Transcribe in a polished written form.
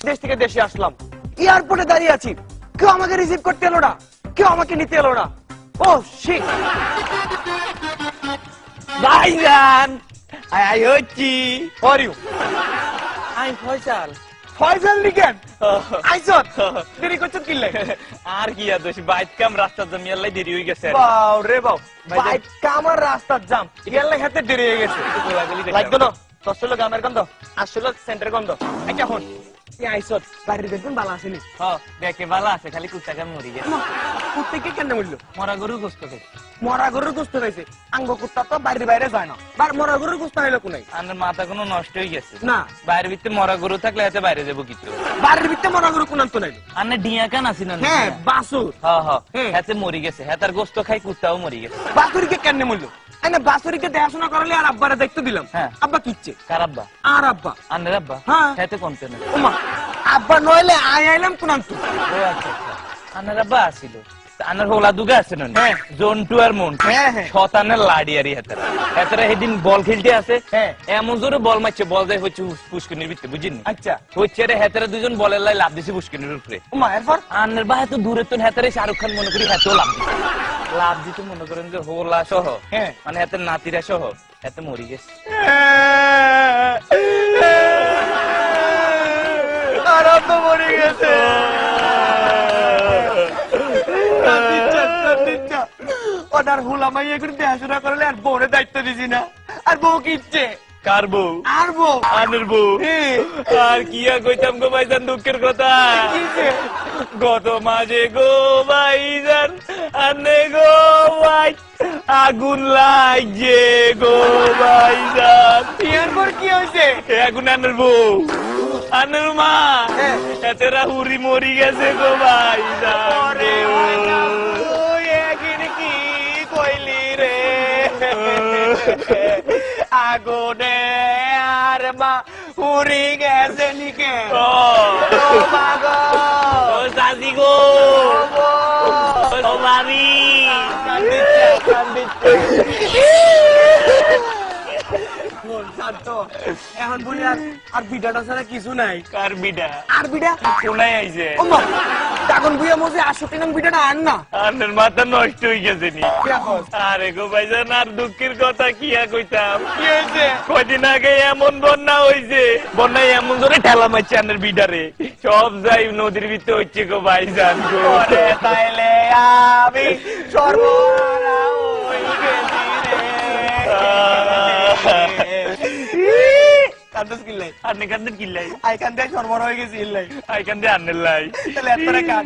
দেশ থেকে দেশে আসলাম, এয়ারপোর্টে দাঁড়িয়ে আছি, কেউ আমাকে রিসিভ করতে এলো না, কেউ আমাকে নিতে এলো না। Oh shit. ভাইজান আই হচ্ছি। For you. আই ফয়সাল। ফয়সাল লিখেন আইসত দেরি করছেন কি লাগে? আর কি আর দোষ, বাইক কাম রাস্তা জমিয়াল্লাই দেরি হয়ে গেছে। বাও রে বাও, ভাইজান। বাইক কামার রাস্তার জাম ইয়ার হাতে দেরি হয়ে গেছে। লাগতো না তোর গামের গন্ধ, আসলে সেন্টার গন্ধ। আচ্ছা হন আইসত বাড়ির দেখুন ভালো আসেনি? দেখে ভালো আছে, খালি কুত্তাকে মরি গেছে। কুত্তে কেন মরলো? মরা গরু গোস্ত খাই। মরা গরুর গোস্ত খাইছে, আঙ্গ কুত্তা তো বাড়ির বাইরে যায় না, মরা গরুর গোস্ত হইলো কোনাই? আমার মাথা কোনো নষ্ট হয়ে গেছে না, বাইরের ভিতরে মরা গরু থাকলে হাতে বাইরে যাবো কিছু। বাড়ির ভিতরে মরা গরু কোন তো নাই? আন্না ডিয়া কান আছি না? হ্যাঁ বাসুর। হাতে মরি গেছে, হাতার গোস্ত খাই কুত্তাও মরি গেছে। বাসুরিকে কেন মরলো? আইনা বাসুরিকে দেখাশোনা করলে আর আব্বারে দেখতে দিলাম। হ্যাঁ। আব্বা কিচ্ছে? কার আব্বা? আর আব্বা? আন্নের আব্বা? হ্যাঁ। হাতে কমতে না। ওমা, আব্বা নইলে আইলাম কোন তো? ও আচ্ছা আচ্ছা, আন্নের আব্বা আসিল। আন্নার হোলা দুগা আছে না? হ্যাঁ। জন্টু আর মন্টু। হ্যাঁ, হ্যাঁ। শতানের লাড়িয়ারি হাতারা হাতারা সেদিন বল খেলতে আছে। হ্যাঁ। এমন জোরে বল মারছে, বল যায় হচ্ছে পুষ্কনির ভিতরে, বুঝিনি? আচ্ছা। হচ্ছে রে হাতারা দুজন বলের লাই লাভ দিছে পুষ্কনির উপরে। ওমা এরপর? আন্নের বা এত দূরে তো হাতারে শাহরুখ খান মনে করি হাতেও লাভ দিছে। লাভ দিতে মনে করেন যে হোলা সহ, হ্যাঁ। মানে হাতের নাতিরা সহ হাতে মরি গেছে। আর আব্বা মরে গেছে। ওনার হুলামাই এগুলো দেখাশোনা করলে আর বউরে দায়িত্ব দিছি না, আর বউ কিচ্ছে? কার বউ? আর বউ? আনের বউ। হ্যাঁ। আর কি আর কইতাম গো ভাইজান, দুঃখের কথা। কিছে? গত মাঝে গো ভাইজান আনে গো ভাই আগুন লাগছে গো ভাইজান। এরপর কি হয়েছে? আগুন আনের বউ, আনের মা হ্যাঁ। এতেরা হুরি মরি গেছে গো ভাইজান। ওই একদিন কি কইলি রে? আগুনে আর মা উড়ি গেছে নিকে। ও মা গো, ও সাজি গো, ও ভাবি। কান্দিচ্ছে, কান্দিচ্ছে। শোন, শান্ত। এখন বলি আর বিডাটা ছাড়া কিছু নাই। কার বিডা? আর বিডা শোনাই আইছে। ওমা, তখন বুয়া মজে 68 নং বিডাটা আন না। আনের মাথা নষ্ট হয়ে গেছে নি। কি এখন? আরে গো ভাইজান, আর দুঃখের কথা কি আর কইতাম। কি হয়েছে? কয়দিন আগে এমন বন্যা হয়েছে, বন্যায় এমন ধরে ঠেলা মারছে আনের বিডারে, সব যাই নদীর ভিতরে হচ্ছে গো ভাইজান গো। ওরে তাইলে আমি সর্বহারা হই গেছি রে। কান্দস কিল্লাই? আন্নে কান্দের কিল্লাই? আই কান্দে সর্বহারা হয়ে গেছি ইল্লাই। আই কান্দে আন্নের লাই। তাহলে এত কান।